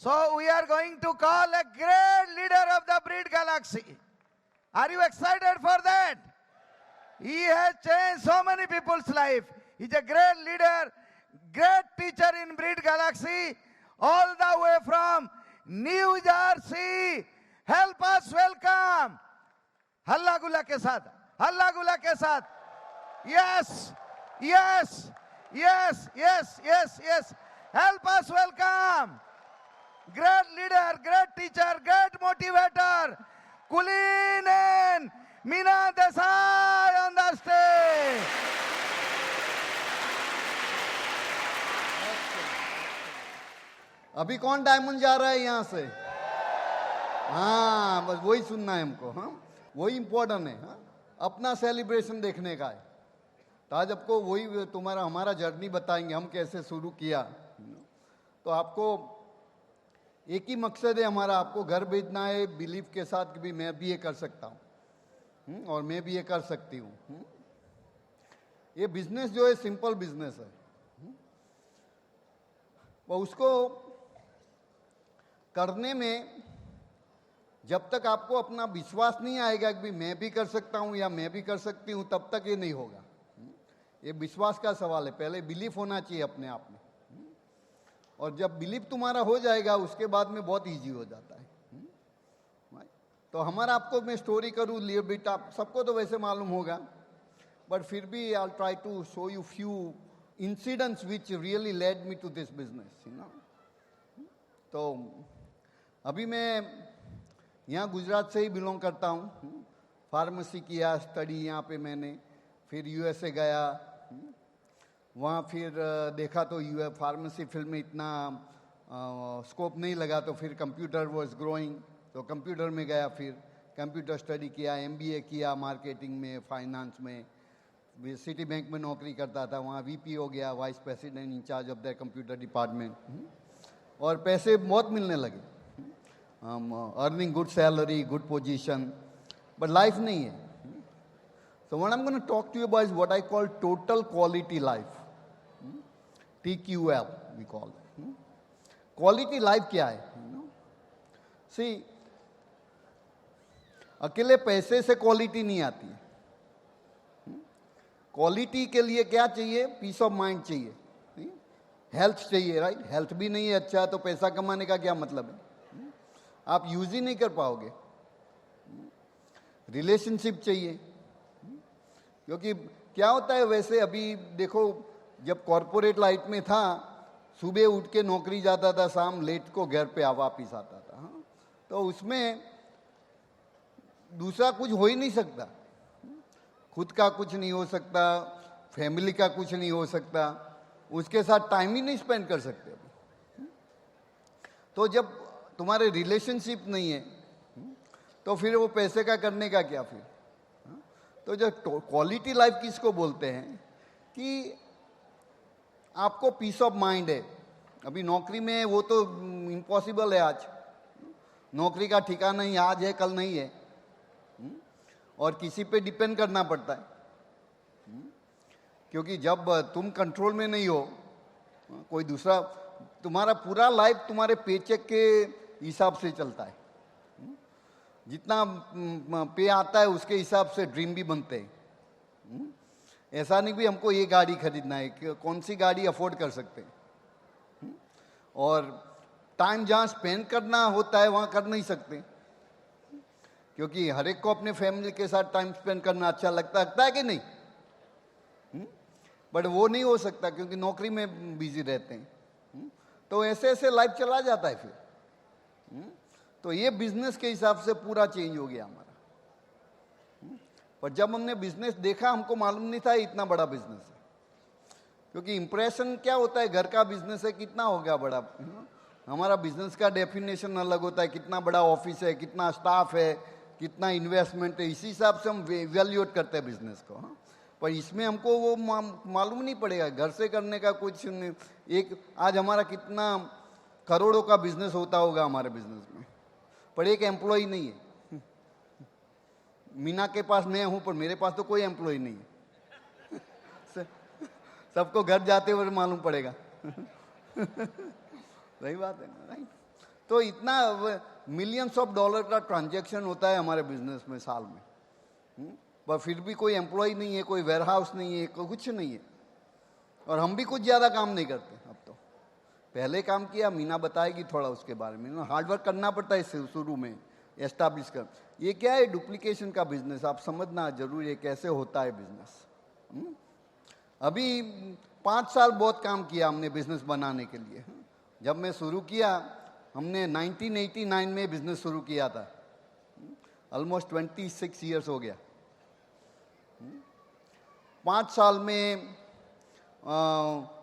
So we are going to call a great leader of the breed galaxy. Are you excited for that? He has changed so many people's life. He's a great leader, great teacher in breed galaxy, all the way from New Jersey. Help us welcome. हल्ला गुल्ला के साथ, हल्ला गुल्ला के साथ. Yes, yes, yes, yes, yes, yes. Help us welcome. Great leader, great teacher, great motivator, Kulin and Meena Desai on the stage. अभी कौन डायमंड जा रहा है यहाँ से? हाँ, बस वही सुनना है हमको. हाँ, वही इम्पोर्टेंट है. हाँ, अपना सेलिब्रेशन देखने का है. तो आज आपको वही तुम्हारा हमारा जर्नी बताएंगे, हम कैसे शुरू किया. तो आपको एक ही मकसद है हमारा, आपको घर भेजना है बिलीफ के साथ कि भी मैं भी ये कर सकता हूँ और मैं भी ये कर सकती हूँ. ये बिजनेस जो है सिंपल बिजनेस है, वो उसको करने में जब तक आपको अपना विश्वास नहीं आएगा कि मैं भी कर सकता हूँ या मैं भी कर सकती हूँ, तब तक ये नहीं होगा. ये विश्वास का सवाल है. पहले बिलीफ होना चाहिए अपने आप में, और जब बिलीफ तुम्हारा हो जाएगा उसके बाद में बहुत इजी हो जाता है. तो हमारा आपको मैं स्टोरी करूँ लियो बिट, आप सबको तो वैसे मालूम होगा, बट फिर भी I try to show you few incidents which really led me to this business, you know. तो अभी मैं यहाँ गुजरात से ही बिलोंग करता हूँ. फार्मेसी किया स्टडी यहाँ पे मैंने, फिर यूएसए गया. वहाँ फिर देखा तो फार्मेसी फील्ड में इतना स्कोप नहीं लगा, तो फिर कंप्यूटर वाज ग्रोइंग, तो कंप्यूटर में गया. फिर कंप्यूटर स्टडी किया, एमबीए किया मार्केटिंग में, फाइनेंस में. सिटी बैंक में नौकरी करता था, वहाँ वीपी हो गया, vice president incharge of the computer department. और पैसे बहुत मिलने लगे, earning good salary, good position, but life नहीं है. So what I'm going to talk to you about is what I call total quality life. TQL we call it. Quality life क्या है? See, अकेले पैसे से क्वालिटी नहीं आती है. क्वालिटी के लिए क्या चाहिए? पीस ऑफ माइंड चाहिए, हेल्थ चाहिए, राइट? हेल्थ भी नहीं है अच्छा तो पैसा कमाने का क्या मतलब है? आप यूज ही नहीं कर पाओगे. रिलेशनशिप चाहिए, क्योंकि क्या होता है वैसे अभी देखो, जब कॉरपोरेट लाइफ में था, सुबह उठ के नौकरी जाता था, शाम लेट को घर पे वापिस आता था. हाँ? तो उसमें दूसरा कुछ हो ही नहीं सकता. खुद का कुछ नहीं हो सकता, फैमिली का कुछ नहीं हो सकता, उसके साथ टाइम ही नहीं स्पेंड कर सकते अभी. तो जब तुम्हारे रिलेशनशिप नहीं है तो फिर वो पैसे का करने का क्या फिर. तो जो क्वालिटी लाइफ किसको बोलते हैं कि आपको पीस ऑफ माइंड है. अभी नौकरी में वो तो इम्पॉसिबल है. आज नौकरी का ठिकाना नहीं, आज है कल नहीं है, और किसी पे डिपेंड करना पड़ता है. क्योंकि जब तुम कंट्रोल में नहीं हो, कोई दूसरा, तुम्हारा पूरा लाइफ तुम्हारे पेचेक के हिसाब से चलता है. जितना पे आता है उसके हिसाब से ड्रीम भी बनते हैं. ऐसा नहीं भी हमको ये गाड़ी खरीदना है, कि कौन सी गाड़ी अफोर्ड कर सकते हैं, और टाइम जहाँ स्पेंड करना होता है वहाँ कर नहीं सकते. क्योंकि हर एक को अपने फैमिली के साथ टाइम स्पेंड करना अच्छा लगता है कि नहीं, बट वो नहीं हो सकता क्योंकि नौकरी में बिजी रहते हैं. तो ऐसे ऐसे लाइफ चला जाता है फिर. तो ये बिजनेस के हिसाब से पूरा चेंज हो गया हमारा. पर जब हमने बिजनेस देखा, हमको मालूम नहीं था इतना बड़ा बिजनेस है. क्योंकि इंप्रेशन क्या होता है, घर का बिजनेस है, कितना हो गया बड़ा. हमारा बिजनेस का डेफिनेशन अलग होता है, कितना बड़ा ऑफिस है, कितना स्टाफ है, कितना इन्वेस्टमेंट है, इसी हिसाब से हम इवैल्यूएट करते हैं बिजनेस को. पर इसमें हमको वो मालूम नहीं पड़ेगा, घर से करने का कुछ नहीं. एक आज हमारा कितना करोड़ों का बिजनेस होता होगा हमारे बिजनेस में, पर एक एम्प्लॉय नहीं है. मीना के पास मैं हूं, पर मेरे पास तो कोई एम्प्लॉय नहीं है. सबको घर जाते हुए मालूम पड़ेगा. सही बात है, राइट? तो इतना मिलियंस ऑफ डॉलर का ट्रांजैक्शन होता है हमारे बिजनेस में साल में। पर फिर भी कोई एम्प्लॉय नहीं है, कोई वेयरहाउस नहीं है, कुछ नहीं है, और हम भी कुछ ज़्यादा काम नहीं करते अब तो। पहले काम किया, मीना बताएगी थोड़ा उसके बारे में। हार्डवर्क करना पड़ता है शुरू में एस्टैब्लिश कर। ये क्या है, डुप्लीकेशन का बिजनेस, आप समझना जरूर है कैसे होता है बिजनेस। अभी 5 साल बहुत काम किया हमने बिजनेस बनाने के लिए। जब मैं शुरू किया, हमने 1989 में बिजनेस शुरू किया था, ऑलमोस्ट 26 ईयर्स हो गया। 5 साल में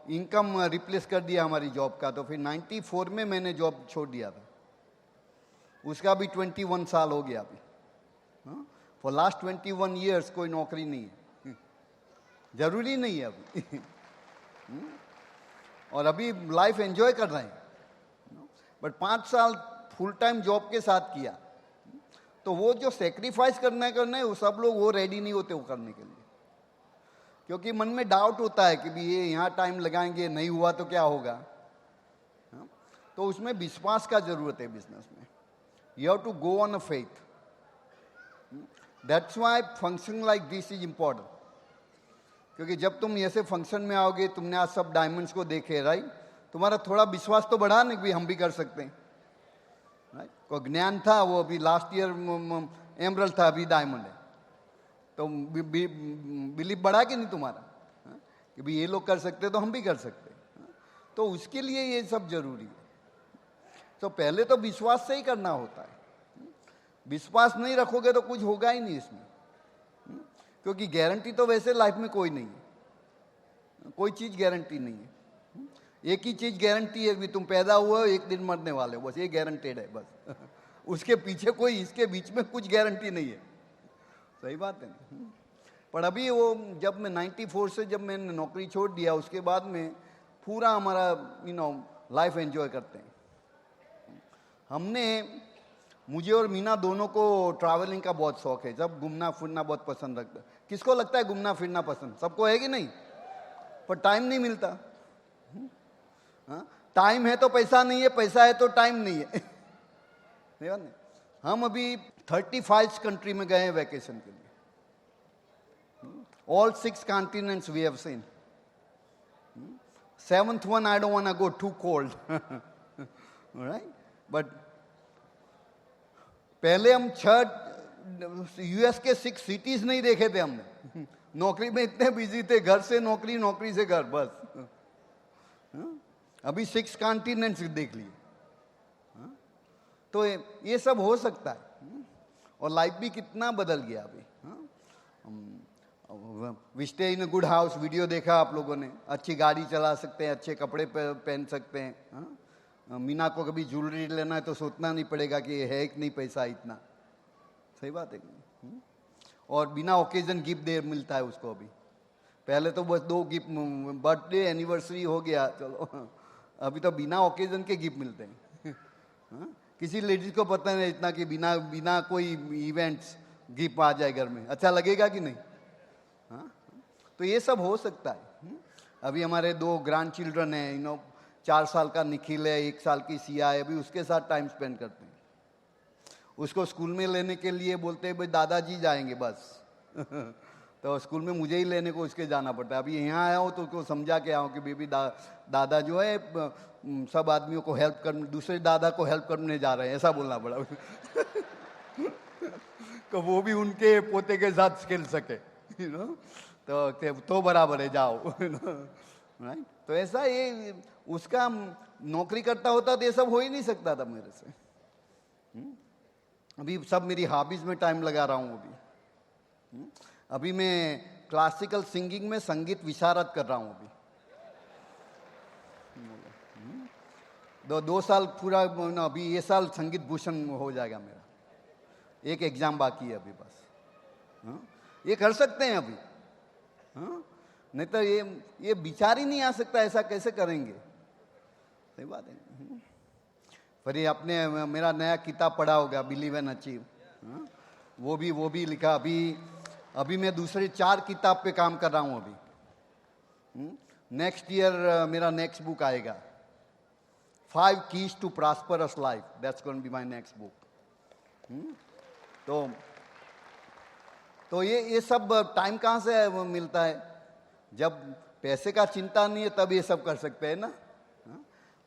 इनकम रिप्लेस कर दिया हमारी जॉब का, तो फिर 94 में मैंने जॉब छोड़ दिया था, उसका भी 21 साल हो गया अभी। फॉर लास्ट 21 ईयर्स कोई नौकरी नहीं है, जरूरी नहीं है अभी। और अभी लाइफ एंजॉय कर रहे हैं, बट 5 साल फुल टाइम जॉब के साथ किया, तो वो जो सेक्रीफाइस करना है वो सब लोग वो रेडी नहीं होते वो करने के लिए, क्योंकि मन में डाउट होता है कि भी ये यहाँ टाइम लगाएंगे, नहीं हुआ तो क्या होगा। तो उसमें विश्वास का जरूरत है बिजनेस में। You have to go on a faith. That's why function like this is important, क्योंकि जब तुम ऐसे फंक्शन में आओगे, तुमने आज सब डायमंड्स को देखे, राइट, तुम्हारा थोड़ा विश्वास तो बढ़ा ना कि हम भी कर सकते हैं, राइट। को ज्ञान था, वो अभी लास्ट ईयर एमरल्ड था, अभी डायमंड है, तो बिलीव बढ़ा कि नहीं तुम्हारा, कि भी ये लोग कर सकते तो हम भी कर सकते। तो उसके लिए ये सब जरूरी है। तो पहले तो विश्वास से ही करना होता है। विश्वास नहीं रखोगे तो कुछ होगा ही नहीं इसमें, क्योंकि गारंटी तो वैसे लाइफ में कोई नहीं है, कोई चीज गारंटी नहीं है। एक ही चीज गारंटी है कि तुम पैदा हुए हो, एक दिन मरने वाले हो, बस ये गारंटेड है बस। उसके पीछे कोई, इसके बीच में कुछ गारंटी नहीं है। सही बात है ना। पर अभी वो जब मैं 94 से जब मैंने नौकरी छोड़ दिया, उसके बाद में पूरा हमारा लाइफ एंजॉय करते हैं। हमने, मुझे और मीना दोनों को ट्रैवलिंग का बहुत शौक है, जब घूमना फिरना बहुत पसंद रखता है। किसको लगता है घूमना फिरना पसंद? सबको है कि नहीं? पर टाइम नहीं मिलता। टाइम है तो पैसा नहीं है, पैसा है तो टाइम नहीं है। नहीं बात नहीं। हम अभी 35 कंट्री में गए हैं वैकेशन के लिए। All 6 continents we have seen. 7th one I don't want to go, too cold. Right? But पहले हम 6 यूएस के 6 सिटीज नहीं देखे थे हमने। नौकरी में इतने बिजी थे, घर से नौकरी, नौकरी से घर, बस। अभी 6 कॉन्टिनेंट्स देख लिए। तो ये सब हो सकता है, और लाइफ भी कितना बदल गया अभी। We stay in a good house, video देखा आप लोगों ने, अच्छी गाड़ी चला सकते हैं, अच्छे कपड़े पहन सकते हैं। मीना को कभी ज्वेलरी लेना है तो सोचना नहीं पड़ेगा कि है कि नहीं पैसा इतना। सही बात है। और बिना ओकेजन गिफ्ट दे मिलता है उसको अभी। पहले तो बस 2 गिफ्ट, बर्थडे एनिवर्सरी हो गया, चलो। अभी तो बिना ओकेजन के गिफ्ट मिलते हैं। किसी लेडीज को पता नहीं इतना कि बिना कोई इवेंट्स गिफ्ट आ जाए घर में, अच्छा लगेगा कि नहीं? तो ये सब हो सकता है। अभी हमारे 2 ग्रैंड चिल्ड्रन हैं, 4 साल का निखिल है, 1 साल की सिया है, अभी उसके साथ टाइम स्पेंड करते हैं। उसको स्कूल में लेने के लिए बोलते हैं भाई दादाजी जाएंगे बस। तो स्कूल में मुझे ही लेने को उसके जाना पड़ता है। अभी यहाँ आया हूँ तो उसको समझा के आऊँ कि बेबी दादा जो है सब आदमियों को हेल्प कर, दूसरे दादा को हेल्प करने जा रहे हैं, ऐसा बोलना पड़ा। तो वो भी उनके पोते के साथ खेल सके, तो बराबर है, जाओ। राइट। तो ऐसा ये उसका नौकरी करता होता तो ये सब हो ही नहीं सकता था मेरे से। अभी सब मेरी हॉबीज में टाइम लगा रहा हूँ। अभी मैं क्लासिकल सिंगिंग में संगीत विशारद कर रहा हूँ। अभी 2 साल पूरा, अभी ये साल संगीत भूषण हो जाएगा मेरा। एक एग्जाम बाकी है अभी बस। ये कर सकते हैं अभी। नहीं तो ये विचार ही नहीं आ सकता, ऐसा कैसे करेंगे? सही बात है। पर ये आपने मेरा नया किताब पढ़ा होगा, बिलीव एंड अचीव। वो भी लिखा। अभी मैं दूसरे 4 किताब पे काम कर रहा हूँ अभी। नेक्स्ट ईयर मेरा नेक्स्ट बुक आएगा। 5 keys to prosperous life. That's going to be my next book. तो ये सब टाइम कहाँ से मिलता है? जब पैसे का चिंता नहीं है तब ये सब कर सकते हैं ना,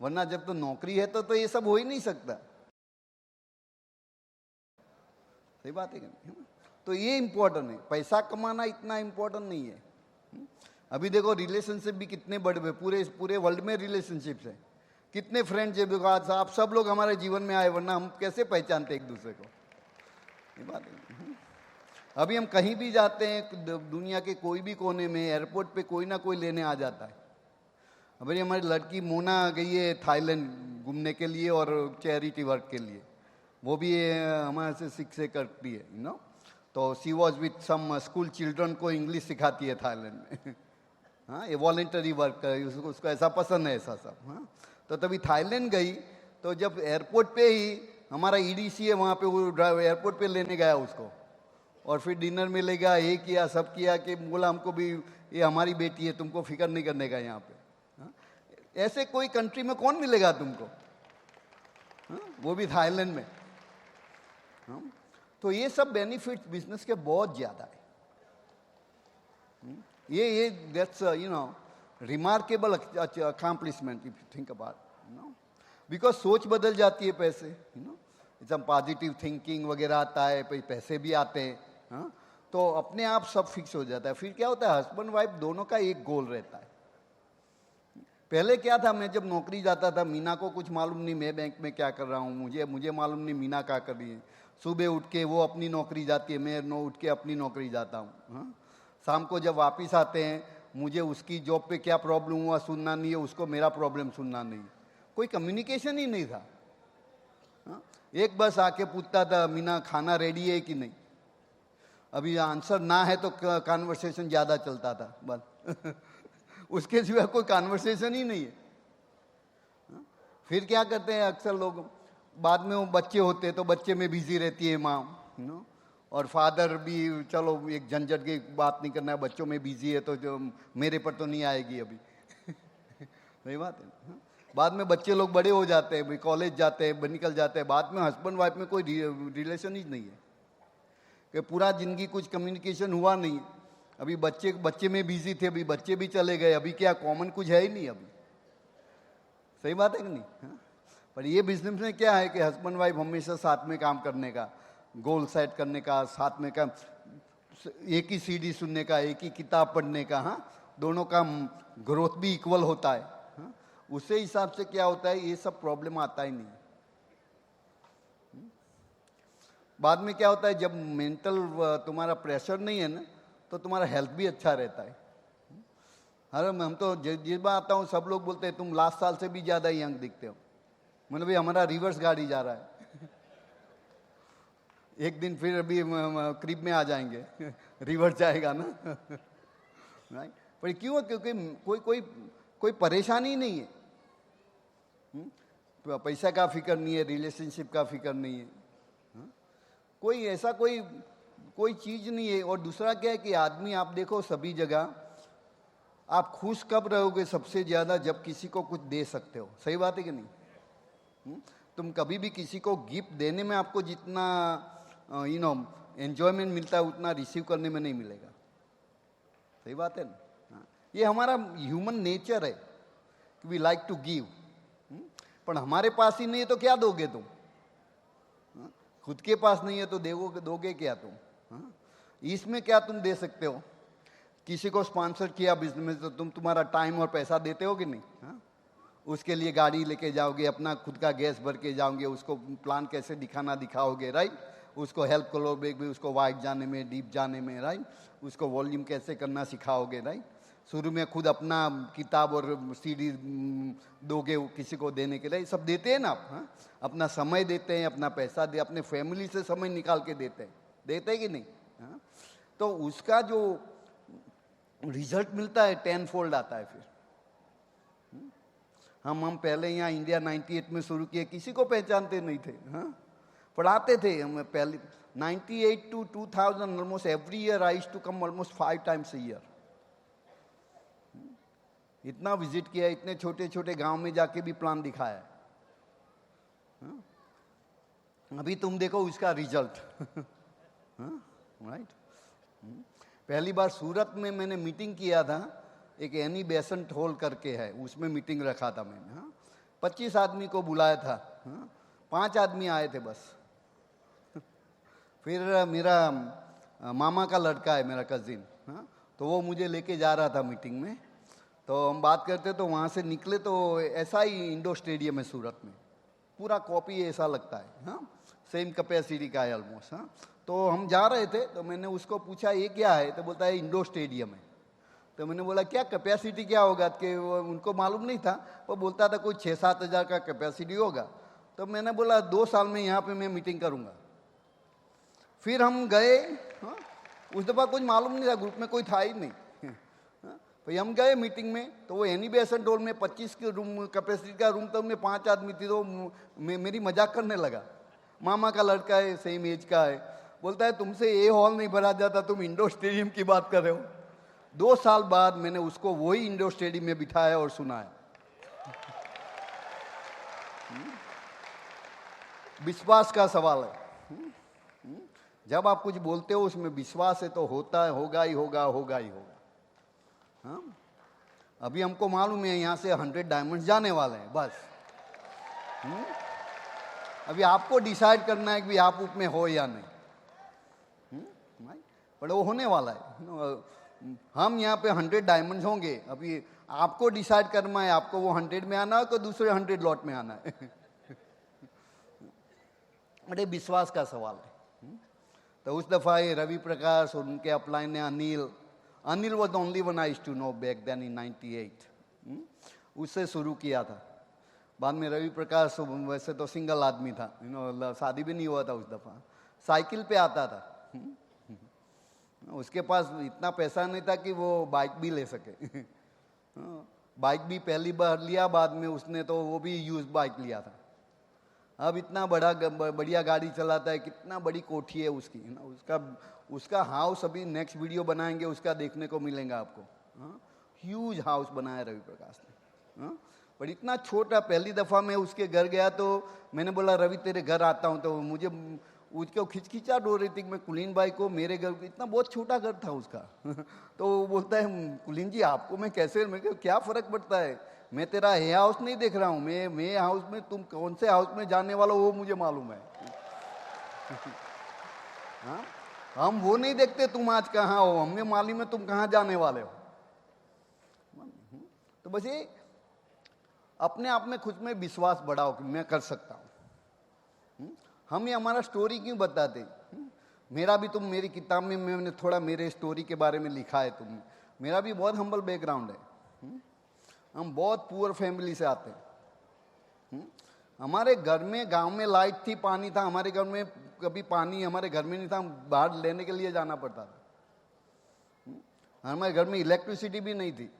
वरना जब तो नौकरी है तो ये सब हो ही नहीं सकता। सही बात है कि नहीं? तो ये इंपॉर्टेंट है, पैसा कमाना इतना इंपॉर्टेंट नहीं है। अभी देखो रिलेशनशिप भी कितने बड़े हुए, पूरे वर्ल्ड में रिलेशनशिप्स है, कितने फ्रेंड्स है, बिकॉज आप सब लोग हमारे जीवन में आए, वरना हम कैसे पहचानते एक दूसरे को? ये बात है। अभी हम कहीं भी जाते हैं दुनिया के कोई भी कोने में, एयरपोर्ट पे कोई ना कोई लेने आ जाता है। अभी हमारी लड़की मोना गई है थाईलैंड घूमने के लिए और चैरिटी वर्क के लिए, वो भी हमारे से सीख से करती है, यू नो। तो she was with some school children को इंग्लिश सिखाती है थाईलैंड में। हाँ, ये वॉलेंटरी वर्क, उसको ऐसा पसंद है ऐसा सब। हाँ, तो तभी थाईलैंड गई, तो जब एयरपोर्ट पे ही हमारा ईडीसी है वहाँ पे, वो एयरपोर्ट पे लेने गया उसको, और फिर डिनर में ले गया, ये किया सब किया, कि बोला हमको भी ये हमारी बेटी है, तुमको फिक्र नहीं करने का यहाँ पे। हाँ? ऐसे कोई कंट्री में कौन मिलेगा तुमको? हाँ? वो भी थाईलैंड में। हाँ? तो ये सब बेनिफिट्स बिजनेस के बहुत ज्यादा है। ये that's you know remarkable accomplishment if you think about, you know, because सोच बदल जाती है पैसे, यू नो, एकदम पॉजिटिव थिंकिंग वगैरह आता है, पैसे भी आते हैं। हाँ, तो अपने आप सब फिक्स हो जाता है। फिर क्या होता है, हस्बैंड वाइफ दोनों का एक गोल रहता है। पहले क्या था, मैं जब नौकरी जाता था, मीना को कुछ मालूम नहीं मैं बैंक में क्या कर रहा हूँ, मुझे मालूम नहीं मीना क्या कर रही है। सुबह उठ के वो अपनी नौकरी जाती है, मैं उठ के अपनी नौकरी जाता हूँ। हाँ, शाम को जब वापस आते हैं, मुझे उसकी जॉब पे क्या प्रॉब्लम हुआ सुनना नहीं है, उसको मेरा प्रॉब्लम सुनना नहीं, कोई कम्युनिकेशन ही नहीं था। हाँ, एक बस आके पूछता था मीना खाना रेडी है कि नहीं। अभी आंसर ना है तो कन्वर्सेशन ज़्यादा चलता था बस। उसके सिवा कोई कन्वर्सेशन ही नहीं है। हाँ? फिर क्या करते हैं अक्सर लोग, बाद में वो बच्चे होते हैं तो बच्चे में बिजी रहती है माँ, यू नो, और फादर भी चलो एक झंझट की बात नहीं करना है, बच्चों में बिजी है तो जो मेरे पर तो नहीं आएगी अभी। सही बात है। हाँ? बाद में बच्चे लोग बड़े हो जाते हैं, कॉलेज जाते हैं, निकल जाते हैं, बाद में हस्बैंड वाइफ में कोई रिलेशन ही नहीं है, कि पूरा जिंदगी कुछ कम्युनिकेशन हुआ नहीं। अभी बच्चे में बिजी थे, अभी बच्चे भी चले गए, अभी क्या कॉमन कुछ है ही नहीं अभी। सही बात है कि नहीं? हाँ? पर ये बिजनेस में क्या है कि हस्बैंड वाइफ हमेशा साथ में काम करने का, गोल सेट करने का, साथ में काम, एक ही सीडी सुनने का, एक ही किताब पढ़ने का। हाँ, दोनों का ग्रोथ भी इक्वल होता है। हाँ? उससे हिसाब से क्या होता है, ये सब प्रॉब्लम आता ही नहीं। बाद में क्या होता है, जब मेंटल तुम्हारा प्रेशर नहीं है ना, तो तुम्हारा हेल्थ भी अच्छा रहता है। अरे हम तो जिस बार आता हूँ सब लोग बोलते हैं तुम लास्ट साल से भी ज़्यादा यंग दिखते हो। मतलब भाई हमारा रिवर्स गाड़ी जा रहा है। एक दिन फिर अभी क्रीब में आ जाएंगे। रिवर्स जाएगा ना। पर क्यों? क्योंकि कोई परेशानी नहीं है। पैसा का फिक्र नहीं है, रिलेशनशिप का फिक्र नहीं है, कोई ऐसा कोई चीज नहीं है। और दूसरा क्या है कि आदमी, आप देखो सभी जगह आप खुश कब रहोगे सबसे ज्यादा, जब किसी को कुछ दे सकते हो। सही बात है कि नहीं? तुम कभी भी किसी को गिफ्ट देने में आपको जितना यू नो एंजॉयमेंट मिलता है, उतना रिसीव करने में नहीं मिलेगा। सही बात है ना? ये हमारा ह्यूमन नेचर है कि वी लाइक टू गिव। पर हमारे पास ही नहीं है तो क्या दोगे तुम? खुद के पास नहीं है तो दोगे क्या तुम? इसमें क्या तुम दे सकते हो? किसी को स्पॉन्सर किया बिजनेस में, तो तुम्हारा टाइम और पैसा देते हो कि नहीं? उसके लिए गाड़ी लेके जाओगे, अपना खुद का गैस भर के जाओगे, उसको प्लान कैसे दिखाओगे, राइट? उसको हेल्प करोगे भी, उसको वाइड जाने में, डीप जाने में, राइट? उसको वॉल्यूम कैसे करना सिखाओगे, राइट? शुरू में खुद अपना किताब और सीडी दोगे किसी को देने के लिए, सब देते हैं ना आप। अपना समय देते हैं, अपना पैसा दे, अपने फैमिली से समय निकाल के देते हैं कि नहीं? तो उसका जो रिजल्ट मिलता है 10 फोल्ड आता है। फिर हम पहले यहाँ इंडिया 98 में शुरू किए, किसी को पहचानते नहीं थे। पढ़ाते थे हम पहले 98 to 2000, almost every year I used to come almost 5 times a year। इतना विजिट किया, इतने छोटे छोटे गांव में जाके भी प्लान दिखाया। अभी तुम देखो उसका रिजल्ट। राइट। पहली बार सूरत में मैंने मीटिंग किया था, एक एनी बेसेंट हॉल करके है, उसमें मीटिंग रखा था मैंने। 25 आदमी को बुलाया था, 5 आदमी आए थे बस। फिर मेरा मामा का लड़का है, मेरा कजिन, तो वो मुझे लेके जा रहा था मीटिंग में। तो हम बात करते तो वहाँ से निकले तो ऐसा ही इंडोर स्टेडियम है सूरत में, पूरा कॉपी ऐसा लगता है, सेम कैपेसिटी का है ऑलमोस्ट। तो हम जा रहे थे तो मैंने उसको पूछा ये क्या है, तो बोलता है इंडोर स्टेडियम है। तो मैंने बोला क्या कैपेसिटी क्या होगा, कि उनको मालूम नहीं था, वो बोलता था कोई 6-7 हज़ार का कैपेसिटी होगा। तो मैंने बोला 2 साल में यहाँ पे मैं मीटिंग करूँगा। फिर हम गए, उस दफ़ा कुछ मालूम नहीं था, ग्रुप में कोई था ही नहीं। तो हम गए मीटिंग में, तो वो एनी बेसेंट हॉल में 25 के रूम कैपेसिटी का रूम, तो हमने 5 आदमी थी। तो मेरी मजाक करने लगा, मामा का लड़का है, सेम एज का है, बोलता है तुमसे ये हॉल नहीं भरा जाता, तुम इंडोर स्टेडियम की बात कर रहे हो। 2 साल बाद मैंने उसको वही इंडोर स्टेडियम में बिठाया और सुनाया। विश्वास का सवाल है। जब आप कुछ बोलते हो उसमें विश्वास है तो होता है, होगा ही होगा, होगा ही होगा। अभी हमको मालूम है यहाँ से 100 डायमंड्स जाने वाले हैं बस। अभी आपको डिसाइड करना है कि आप उसमें हो या नहीं। पर वो होने वाला है। हम यहाँ पे 100 डायमंड्स होंगे, अभी आपको डिसाइड करना है आपको वो 100 में आना है तो दूसरे 100 लॉट में आना है। बड़े विश्वास का सवाल है। तो उस दफ़ा ये रवि प्रकाश और उनके अपलाइन ने Anil was the only one I used to know back then in 98। उससे शुरू किया था। बाद में रवि प्रकाश वैसे तो सिंगल आदमी था, शादी भी नहीं हुआ था उस दफ़ा, साइकिल पे आता था। उसके पास इतना पैसा नहीं था कि वो बाइक भी ले सके। बाइक भी पहली बार लिया, बाद में उसने तो वो भी यूज बाइक लिया था। अब इतना बढ़िया गाड़ी चलाता है, कितना बड़ी कोठी है उसकी, है ना। उसका हाउस अभी नेक्स्ट वीडियो बनाएंगे, उसका देखने को मिलेगा आपको। ह्यूज हाउस बनाया रवि प्रकाश ने। पर इतना छोटा, पहली दफ़ा मैं उसके घर गया तो मैंने बोला रवि तेरे घर आता हूँ, तो मुझे उसको खिचखिचाहट हो रही थी कि मैं कुलीन भाई को, मेरे घर, इतना बहुत छोटा घर था उसका। तो वो बोलता है कुलीन जी आपको मैं कैसे, मैं क्या फ़र्क पड़ता है, मैं तेरा ये हाउस नहीं देख रहा हूँ, मैं हाउस में, तुम कौन से हाउस में जाने वाला हो वो मुझे मालूम है। हाँ, हम वो नहीं देखते तुम आज कहाँ हो, हमें मालूम है तुम कहाँ जाने वाले हो। तो बस ये अपने आप में खुद में विश्वास बढ़ाओ कि मैं कर सकता हूँ। हम ये हमारा स्टोरी क्यों बताते? मेरा भी, तुम मेरी किताब में मैंने थोड़ा मेरे स्टोरी के बारे में लिखा है तुमने। मेरा भी बहुत हम्बल बैकग्राउंड है। हम बहुत पुअर फैमिली से आते हैं। हमारे घर में, गांव में लाइट थी, पानी था, हमारे घर में कभी पानी हमारे घर में नहीं था, बाहर लेने के लिए जाना पड़ता था। हमारे घर में इलेक्ट्रिसिटी भी नहीं थी।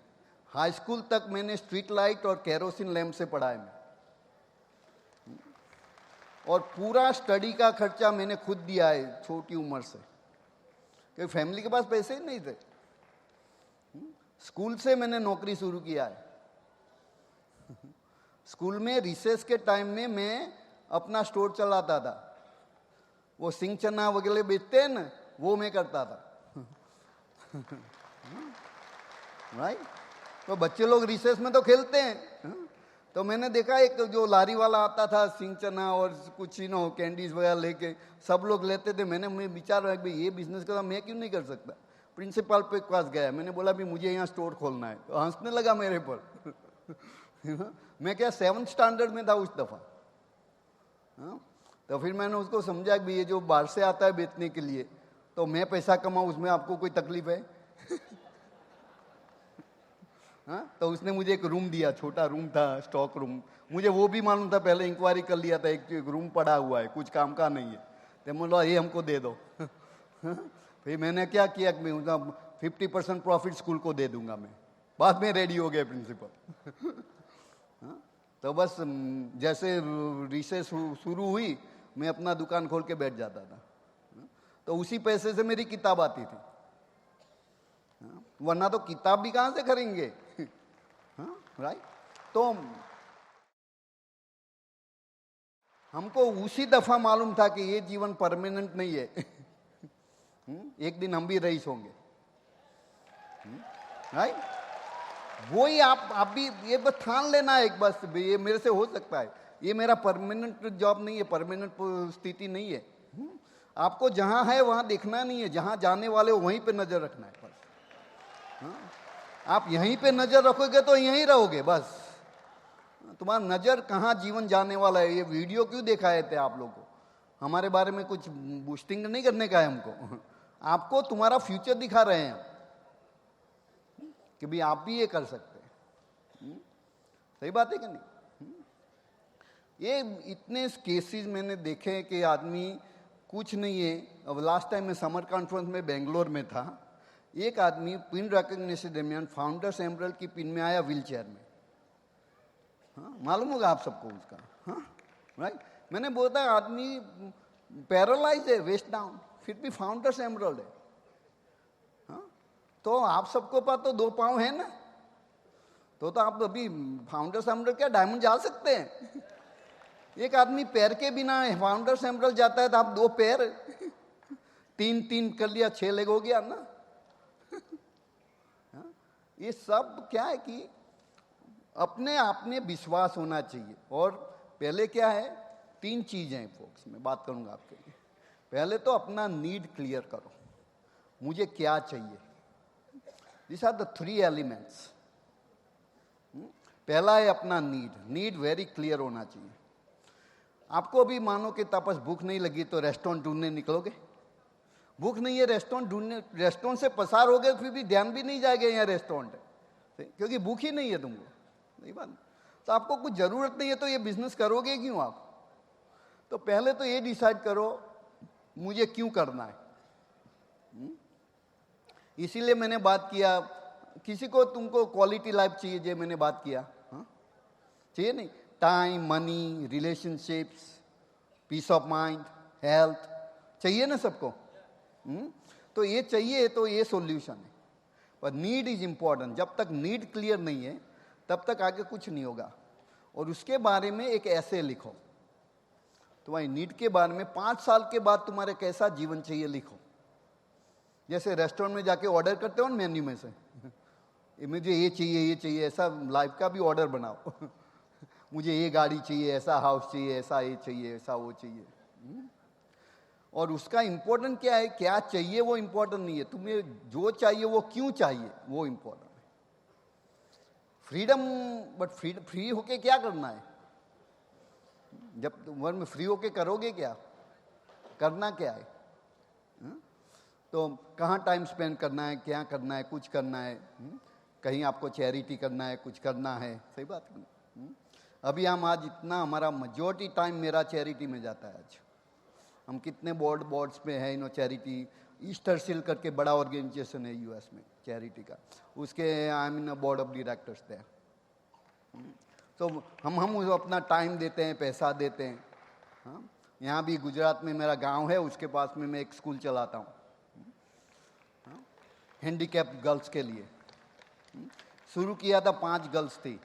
हाई स्कूल तक मैंने स्ट्रीट लाइट और केरोसिन लैंप से पढ़ा है मैं। और पूरा स्टडी का खर्चा मैंने खुद दिया है छोटी उम्र से, क्योंकि फैमिली के पास पैसे ही नहीं थे। स्कूल से मैंने नौकरी शुरू किया है। स्कूल में रिसेस के टाइम में मैं अपना स्टोर चलाता था। वो सिंह चना वगैरह बेचते हैं ना, वो मैं करता था। राइट। तो बच्चे लोग रिसेस में तो खेलते हैं, तो मैंने देखा एक जो लारी वाला आता था सिंह चना और कुछ कैंडीज वगैरह लेके, सब लोग लेते थे। मैं विचार रहा भाई ये बिजनेस करना मैं क्यों नहीं कर सकता। प्रिंसिपल पे पास गया, मैंने बोला भी मुझे यहाँ स्टोर खोलना है, तो हंसने लगा मेरे पर। मैं क्या 7th स्टैंडर्ड में था उस दफ़ा। तो फिर मैंने उसको समझा कि ये जो बाहर से आता है बेचने के लिए, तो मैं पैसा कमाऊँ उसमें आपको कोई तकलीफ है? तो उसने मुझे एक रूम दिया, छोटा रूम था, स्टॉक रूम। मुझे वो भी मालूम था, पहले इंक्वायरी कर लिया था, एक रूम पड़ा हुआ है, कुछ काम का नहीं है, तो बोला ये हमको दे दो। फिर मैंने क्या किया कि मैं उसका 50% प्रॉफिट स्कूल को दे दूंगा मैं। बाद में रेडी हो गए प्रिंसिपल। तो बस जैसे रिसेस शुरू हुई, मैं अपना दुकान खोल के बैठ जाता था। तो उसी पैसे से मेरी किताब आती थी, वरना तो किताब भी कहाँ से खरीदेंगे। राइट। तो हमको उसी दफा मालूम था कि ये जीवन परमानेंट नहीं है। एक दिन हम भी रईस होंगे, राइट? वही आप भी ये बस ठान लेना है एक, बस ये मेरे से हो सकता है, ये मेरा परमानेंट जॉब नहीं है, परमानेंट स्थिति नहीं है। आपको जहां है वहां देखना नहीं है, जहां जाने वाले हो वहीं पे नजर रखना है बस। आप यहीं पे नजर रखोगे तो यहीं रहोगे बस। तुम्हारा नजर कहाँ जीवन जाने वाला है। ये वीडियो क्यों दिखाए थे आप लोगों को? हमारे बारे में कुछ बूस्टिंग नहीं करने का है हमको। आपको तुम्हारा फ्यूचर दिखा रहे हैं कि भाई आप भी ये कर सकते हैं। सही बात है कि नहीं? ये इतने केसेस मैंने देखे हैं कि आदमी कुछ नहीं है। अब लास्ट टाइम मैं समर कॉन्फ्रेंस में बेंगलोर में था, एक आदमी पिन रिकॉग्निशन दरमियान फाउंडर्स एमरल्ड की पिन में आया व्हील चेयर में। हाँ, मालूम होगा आप सबको उसका। हाँ, राइट। मैंने बोला आदमी पैरालाइज है, वेस्ट डाउन, फिर भी फाउंडर्स एमरल्ड है। हाँ, तो आप सबको पास तो 2 पाँव है ना, तो आप अभी फाउंडर्स एमरल्ड क्या डायमंड जा सकते हैं? एक आदमी पैर के बिना फाउंडर्स एमरल्ड जाता है तो आप 2 पैर, 3 कर लिया, 6 लेग हो गया ना। हाँ, ये सब क्या है कि अपने आप में विश्वास होना चाहिए। और पहले क्या है, 3 चीजें हैं फोक्स, मैं बात करूंगा आपके लिए। पहले तो अपना नीड क्लियर करो, मुझे क्या चाहिए। This are the 3 elements. पहला है अपना नीड वेरी क्लियर होना चाहिए। आपको अभी मानो कि तापस भूख नहीं लगी तो रेस्टोरेंट ढूंढने निकलोगे? भूख नहीं है, रेस्टोरेंट ढूंढने, रेस्टोरेंट से पसार हो गए फिर भी ध्यान भी नहीं जाएगा यहाँ रेस्टोरेंट है, क्योंकि भूख ही नहीं है तुमको। नहीं बात? तो आपको कुछ जरूरत नहीं है तो ये बिजनेस करोगे क्यों आप? तो पहले तो ये डिसाइड करो मुझे क्यों करना है। इसीलिए मैंने बात किया, किसी को तुमको क्वालिटी लाइफ चाहिए, जो मैंने बात किया। हाँ? चाहिए नहीं? Time, money, relationships, peace of mind, health चाहिए ना सबको। तो ये चाहिए, तो ये सॉल्यूशन है। पर नीड इज इंपॉर्टेंट। जब तक नीड क्लियर नहीं है तब तक आगे कुछ नहीं होगा। और उसके बारे में एक ऐसे लिखो, तुम्हारी नीड के बारे में 5 साल के बाद तुम्हारे कैसा जीवन चाहिए लिखो। जैसे रेस्टोरेंट में जाके ऑर्डर करते हो ना मेन्यू में से, मुझे ये चाहिए, ऐसा लाइफ का भी ऑर्डर बनाओ। मुझे ये गाड़ी चाहिए, ऐसा हाउस चाहिए, ऐसा ये चाहिए, ऐसा वो चाहिए। और उसका इंपॉर्टेंट क्या है, क्या चाहिए वो इंपॉर्टेंट नहीं है, तुम्हें जो चाहिए वो क्यों चाहिए वो इंपॉर्टेंट है। फ्रीडम, बट फ्री होके क्या करना है? जब वर्ल्ड में फ्री होके करोगे क्या, करना क्या है? तो कहाँ टाइम स्पेंड करना है, क्या करना है, कुछ करना है, कहीं आपको चैरिटी करना है, कुछ करना है। सही बात है। अभी हम आज इतना, हमारा मेजॉरिटी टाइम मेरा चैरिटी में जाता है। आज हम कितने बोर्ड्स पे हैं, नो चैरिटी, ईस्टर सील करके बड़ा ऑर्गेनाइजेशन है यूएस में चैरिटी का, उसके I am in board of directors थे। तो हम अपना टाइम देते हैं, पैसा देते हैं। हाँ, यहाँ भी गुजरात में मेरा गांव है, उसके पास में मैं एक स्कूल चलाता हूँ हैंडीकैप गर्ल्स के लिए। शुरू किया था, 5 गर्ल्स थी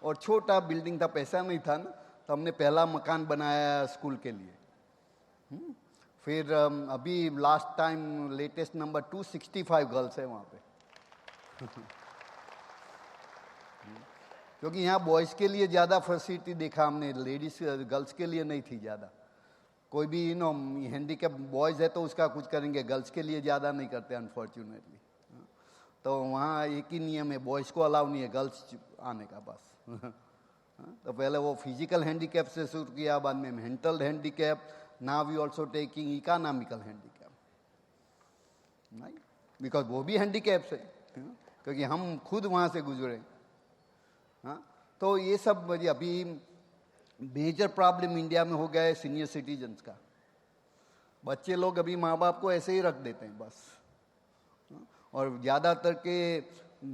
और छोटा बिल्डिंग था, पैसा नहीं था ना, तो हमने पहला मकान बनाया स्कूल के लिए। फिर अभी last time latest number 265 girls है वहाँ पे। क्योंकि यहाँ बॉयज़ के लिए ज़्यादा फैसिलिटी देखा हमने, लेडीज गर्ल्स के लिए नहीं थी ज़्यादा। कोई भी हैंडीकैप बॉयज़ है तो उसका कुछ करेंगे, गर्ल्स के लिए ज़्यादा नहीं करते अनफॉर्चुनेटली। तो वहाँ एक ही नियम है, बॉयज़ को अलाउ नहीं है गर्ल्स आने का बस। तो पहले वो फिजिकल हैंडीकैप से शुरू किया, बाद में mental handicap, now we also taking economical handicap, नहीं बिकॉज वो भी हैंडीकैप है, क्योंकि हम खुद वहाँ से गुजरे। हाँ, तो ये सब अभी मेजर प्रॉब्लम इंडिया में हो गया है सीनियर सिटीजन्स का। बच्चे लोग अभी माँ बाप को ऐसे ही रख देते हैं बस। और ज़्यादातर के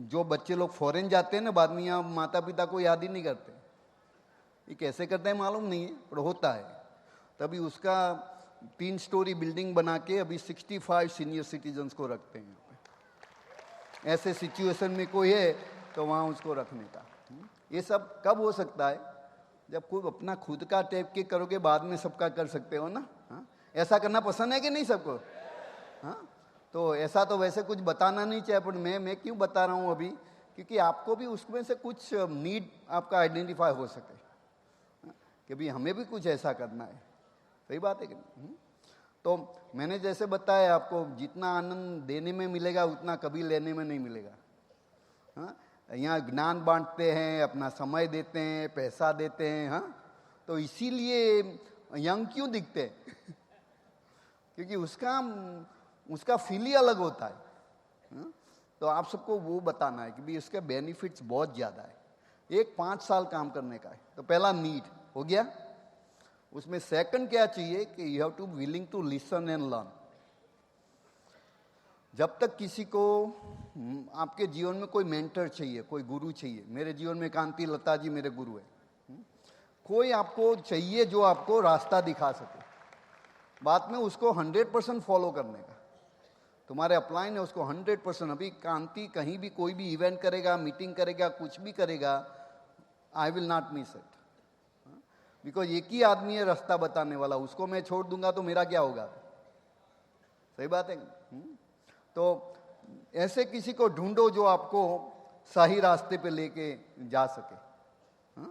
जो बच्चे लोग फॉरेन जाते हैं ना, बाद में यहाँ माता पिता को याद ही नहीं करते। ये कैसे करते हैं मालूम नहीं है, पर होता है। तभी उसका 3 स्टोरी बिल्डिंग बना के अभी 65 सीनियर सिटीजन्स को रखते हैं यहाँ पे। ऐसे सिचुएशन में कोई है तो वहाँ उसको रखने का। ये सब कब हो सकता है? जब कोई अपना खुद का टेप के करोगे बाद में सबका कर सकते हो ना। हाँ, ऐसा करना पसंद है कि नहीं सबको? हाँ, तो ऐसा तो वैसे कुछ बताना नहीं चाहिए, पर मैं क्यों बता रहा हूँ अभी, क्योंकि आपको भी उसमें से कुछ नीड आपका आइडेंटिफाई हो सके, हाँ, कि भाई हमें भी कुछ ऐसा करना है। सही बात है कि नहीं? तो मैंने जैसे बताया आपको, जितना आनंद देने में मिलेगा उतना कभी लेने में नहीं मिलेगा। हाँ, यहाँ ज्ञान बांटते हैं, अपना समय देते हैं, पैसा देते हैं। हाँ, तो इसीलिए यंग क्यों दिखते हैं? क्योंकि उसका फील ही अलग होता है। हाँ? तो आप सबको वो बताना है कि भी इसके बेनिफिट्स बहुत ज़्यादा है। एक 5 साल काम करने का है, तो पहला नीड हो गया। उसमें सेकंड क्या चाहिए कि you have to willing to listen and learn. जब तक किसी को आपके जीवन में कोई मेंटर चाहिए, कोई गुरु चाहिए, मेरे जीवन में कांति लता जी मेरे गुरु है, कोई आपको चाहिए जो आपको रास्ता दिखा सके, बात में उसको 100% फॉलो करने का। तुम्हारे अपलाइन है उसको 100%। अभी कांति कहीं भी कोई भी इवेंट करेगा, मीटिंग करेगा, कुछ भी करेगा, I will not miss it, because एक ही आदमी है रास्ता बताने वाला, उसको मैं छोड़ दूंगा तो मेरा क्या होगा? सही बात है। तो ऐसे किसी को ढूंढो जो आपको सही रास्ते पे लेके जा सके। हाँ?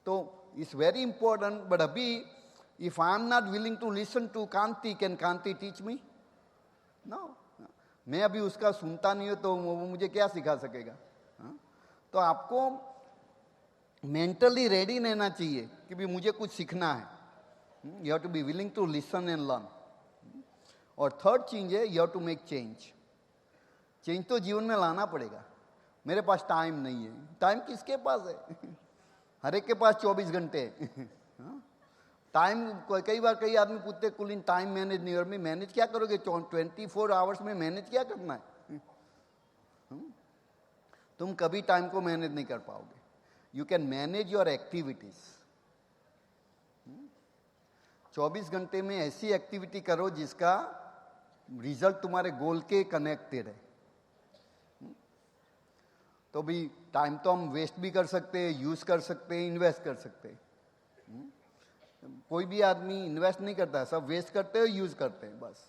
तो इट्स वेरी इंपॉर्टेंट। बट अभी if I am not willing to listen to Kanti, can Kanti teach me? No. मैं अभी उसका सुनता नहीं हूं तो वो मुझे क्या सिखा सकेगा? हाँ? तो आपको मेंटली रेडी रहना चाहिए कि भी मुझे कुछ सीखना है। You have to be willing to listen and learn. और थर्ड चीज है, you have to make change. Change तो जीवन में लाना पड़ेगा। मेरे पास टाइम नहीं है, टाइम किसके पास है? हर एक के पास 24 घंटे है। टाइम, कई बार कई आदमी पूछते कुलीन टाइम मैनेज नहीं, और मैं मैनेज क्या करोगे? 24 आवर्स में मैनेज क्या करना है? तुम कभी टाइम को मैनेज नहीं कर पाओगे। You can manage your activities. 24 घंटे में ऐसी एक्टिविटी करो जिसका रिजल्ट तुम्हारे गोल के कनेक्टेड है। तो भी टाइम तो हम वेस्ट भी कर सकते हैं, यूज कर सकते हैं, इन्वेस्ट कर सकते हैं। कोई भी आदमी इन्वेस्ट नहीं करता है, सब वेस्ट करते हैं, यूज करते हैं बस।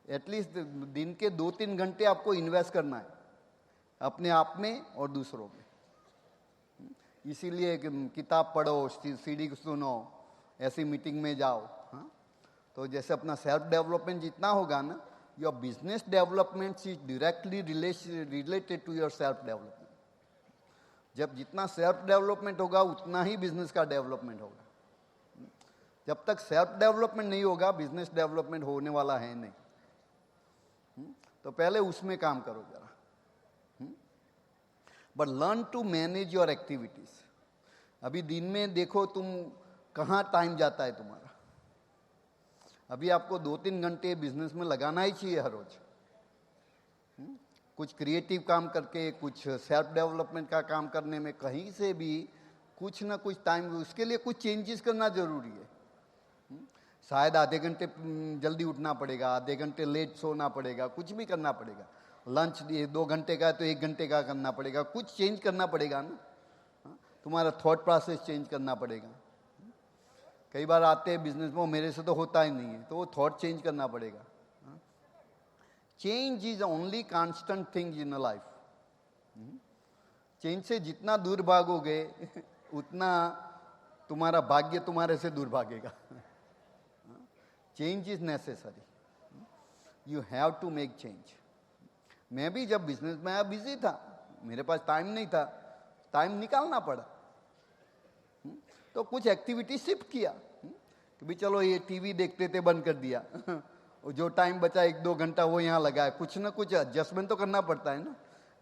एटलीस्ट दिन के 2-3 घंटे आपको इन्वेस्ट करना है अपने आप में और दूसरों में। इसीलिए किताब पढ़ो, सीडी सुनो, ऐसी मीटिंग में जाओ। हाँ? तो जैसे अपना सेल्फ डेवलपमेंट जितना होगा ना, your business development is directly related to your self development. जब जितना सेल्फ डेवलपमेंट होगा उतना ही बिजनेस का डेवलपमेंट होगा। जब तक सेल्फ डेवलपमेंट नहीं होगा, बिजनेस डेवलपमेंट होने वाला है नहीं। तो पहले उसमें काम करो जरा। But learn to manage your activities. अभी दिन में देखो तुम कहाँ टाइम जाता है तुम्हारा। अभी आपको 2-3 घंटे बिजनेस में लगाना ही चाहिए हर रोज। कुछ क्रिएटिव काम करके, कुछ सेल्फ डेवलपमेंट का काम करने में, कहीं से भी कुछ ना कुछ टाइम, उसके लिए कुछ चेंजेस करना जरूरी है। शायद आधे घंटे जल्दी उठना पड़ेगा, आधे घंटे लेट सोना पड़ेगा, कुछ भी करना पड़ेगा। लंच 2 घंटे का है तो 1 घंटे का करना पड़ेगा, कुछ चेंज करना पड़ेगा ना। तुम्हारा थॉट प्रोसेस चेंज करना पड़ेगा। कई बार आते हैं बिजनेस में, मेरे से तो होता ही नहीं है, तो वो थॉट चेंज करना पड़ेगा। Change is only constant thing in a life. Change से जितना दूर भागोगे उतना तुम्हारा भाग्य तुम्हारे से दूर भागेगा। Change is necessary, you have to make change. मैं भी जब बिजनेस में आया बिजी था, मेरे पास टाइम नहीं था, टाइम निकालना पड़ा। तो कुछ एक्टिविटी शिफ्ट किया कि भी चलो ये टीवी देखते थे बंद कर दिया, जो टाइम बचा 1-2 घंटा वो यहाँ लगाया। कुछ ना कुछ एडजस्टमेंट तो करना पड़ता है ना।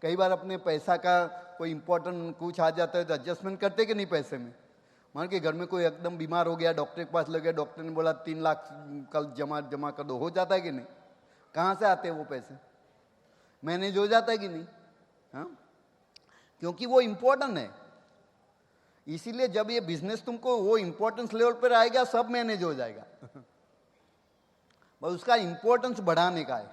कई बार अपने पैसा का कोई इंपॉर्टेंट कुछ आ जाता है तो एडजस्टमेंट करते कि नहीं पैसे में। मान के घर में कोई एकदम बीमार हो गया, डॉक्टर के पास लगे, डॉक्टर ने बोला 3 लाख कल जमा कर दो, हो जाता है कि नहीं? कहाँ से आते हैं वो पैसे? मैनेज हो जाता है कि नहीं? हाँ, क्योंकि वो इम्पोर्टेंट है। इसीलिए जब ये बिजनेस तुमको वो इंपॉर्टेंस लेवल पर आएगा, सब मैनेज हो जाएगा। बस उसका इंपॉर्टेंस बढ़ाने का है।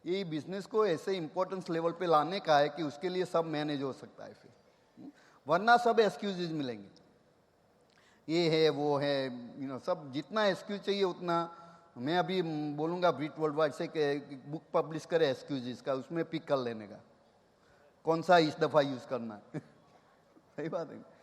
ये बिजनेस को ऐसे इंपॉर्टेंस लेवल पे लाने का है कि उसके लिए सब मैनेज हो सकता है। फिर वरना सब एक्सक्यूजेज मिलेंगे, ये है वो है, सब जितना एक्सक्यूज चाहिए उतना। मैं अभी बोलूँगा ब्रीट वर्ल्ड वाइड से कि बुक पब्लिश करे एक्सक्यूजेज का, उसमें पिक कर लेने का कौन सा इस दफ़ा यूज़ करना है। सही बात है।